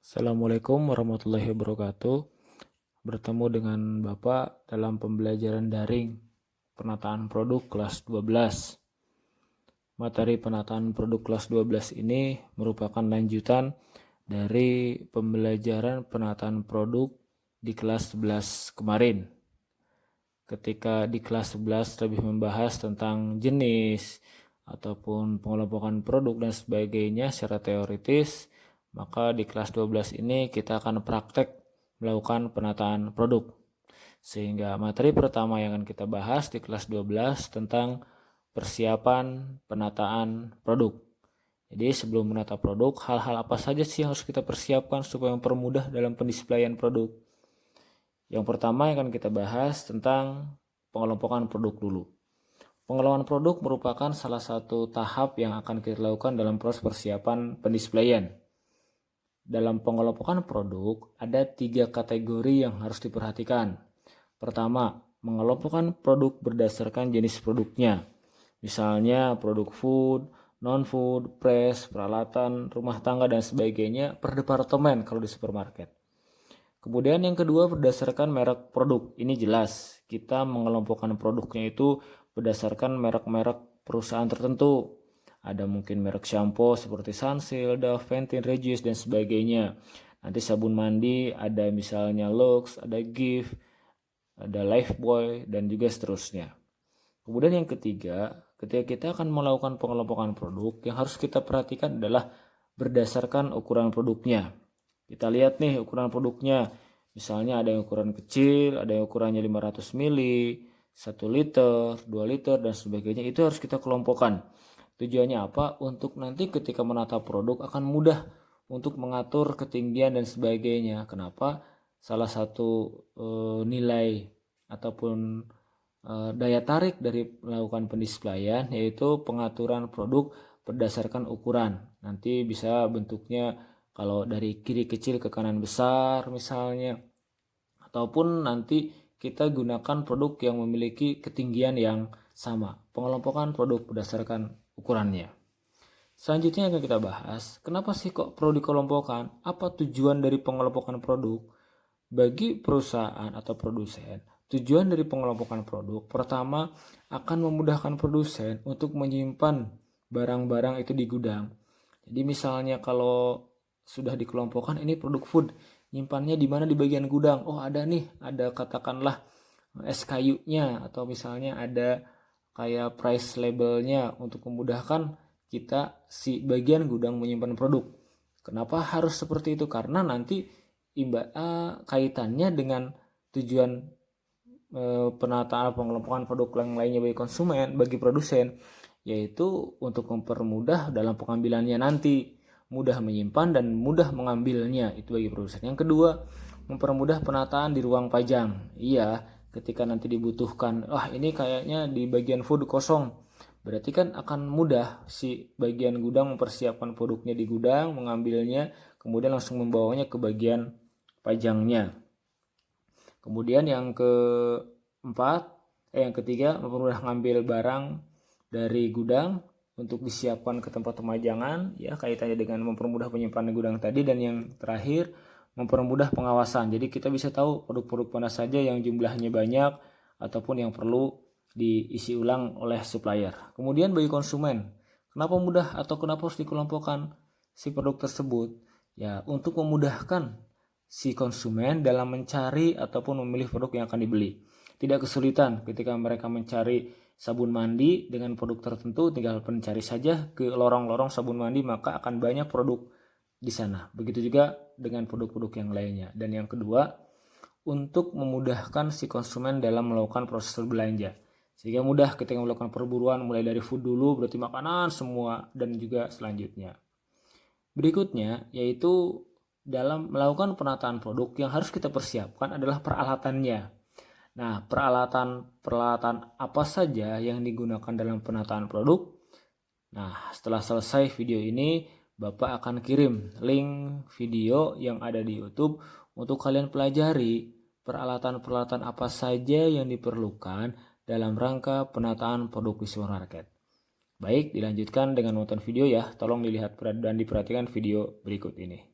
Assalamualaikum warahmatullahi wabarakatuh. Bertemu dengan Bapak dalam pembelajaran daring penataan produk kelas 12. Materi penataan produk kelas 12 ini merupakan lanjutan dari pembelajaran penataan produk di kelas 11 kemarin. Ketika di kelas 11 lebih membahas tentang jenis ataupun pengelompokan produk dan sebagainya secara teoritis, maka di kelas 12 ini kita akan praktek melakukan penataan produk. Sehingga materi pertama yang akan kita bahas di kelas 12 tentang persiapan penataan produk. Jadi sebelum menata produk, hal-hal apa saja sih yang harus kita persiapkan supaya mempermudah dalam pendisplayan produk? Yang pertama yang akan kita bahas tentang pengelompokan produk dulu. Pengelompokan produk merupakan salah satu tahap yang akan kita lakukan dalam proses persiapan pendisplayan. Dalam pengelompokan produk, ada 3 kategori yang harus diperhatikan. Pertama, mengelompokkan produk berdasarkan jenis produknya. Misalnya produk food, non-food, press, peralatan, rumah tangga, dan sebagainya per departemen kalau di supermarket. Kemudian yang kedua berdasarkan merek produk. Ini jelas, kita mengelompokkan produknya itu berdasarkan merek-merek perusahaan tertentu. Ada mungkin merek shampoo seperti Sunsilk, Dove, Pantene, Regis, dan sebagainya. Nanti sabun mandi ada misalnya Lux, ada Gift, ada Lifebuoy, dan juga seterusnya. Kemudian yang ketiga, ketika kita akan melakukan pengelompokan produk, yang harus kita perhatikan adalah berdasarkan ukuran produknya. Kita lihat nih ukuran produknya. Misalnya ada yang ukuran kecil, ada yang ukurannya 500 ml, 1 liter, 2 liter, dan sebagainya. Itu harus kita kelompokkan. Tujuannya apa? Untuk nanti ketika menata produk akan mudah untuk mengatur ketinggian dan sebagainya. Kenapa? Salah satu nilai ataupun daya tarik dari melakukan pendisplayan yaitu pengaturan produk berdasarkan ukuran. Nanti bisa bentuknya kalau dari kiri kecil ke kanan besar misalnya, ataupun nanti kita gunakan produk yang memiliki ketinggian yang sama. Pengelompokan produk berdasarkan ukurannya. Selanjutnya akan kita bahas, kenapa sih kok perlu dikelompokkan? Apa tujuan dari pengelompokan produk? Bagi perusahaan atau produsen, tujuan dari pengelompokan produk pertama akan memudahkan produsen untuk menyimpan barang-barang itu di gudang. Jadi misalnya kalau sudah dikelompokkan ini produk food, nyimpannya di mana? Di bagian gudang. Oh ada nih, ada katakanlah SKU-nya atau misalnya ada kayak price labelnya untuk memudahkan kita si bagian gudang menyimpan produk. Kenapa harus seperti itu? Karena nanti kaitannya dengan tujuan penataan pengelompokan produk yang lainnya bagi konsumen, bagi produsen, yaitu untuk mempermudah dalam pengambilannya nanti, mudah menyimpan dan mudah mengambilnya, itu bagi produsen. Yang kedua, mempermudah penataan di ruang pajang. Iya, ketika nanti dibutuhkan, ini kayaknya di bagian food kosong, berarti kan akan mudah si bagian gudang mempersiapkan produknya di gudang, mengambilnya, kemudian langsung membawanya ke bagian pajangnya. Kemudian yang ketiga, mempermudah ngambil barang dari gudang untuk disiapkan ke tempat pemajangan, ya kaitannya dengan mempermudah penyimpanan gudang tadi. Dan yang terakhir, mempermudah pengawasan. Jadi kita bisa tahu produk-produk mana saja yang jumlahnya banyak ataupun yang perlu diisi ulang oleh supplier. Kemudian bagi konsumen, kenapa mudah atau kenapa harus dikelompokkan si produk tersebut? Ya, untuk memudahkan si konsumen dalam mencari ataupun memilih produk yang akan dibeli. Tidak kesulitan ketika mereka mencari sabun mandi dengan produk tertentu, tinggal mencari saja ke lorong-lorong sabun mandi, maka akan banyak produk di sana. Begitu juga dengan produk-produk yang lainnya. Dan yang kedua, untuk memudahkan si konsumen dalam melakukan proses berbelanja. Sehingga mudah ketika melakukan perburuan, mulai dari food dulu, berarti makanan semua, dan juga selanjutnya. Berikutnya, yaitu dalam melakukan penataan produk yang harus kita persiapkan adalah peralatannya. Nah, peralatan apa saja yang digunakan dalam penataan produk? Nah, setelah selesai video ini, Bapak akan kirim link video yang ada di YouTube untuk kalian pelajari peralatan-peralatan apa saja yang diperlukan dalam rangka penataan produk di supermarket. Baik, dilanjutkan dengan nonton video ya. Tolong dilihat dan diperhatikan video berikut ini.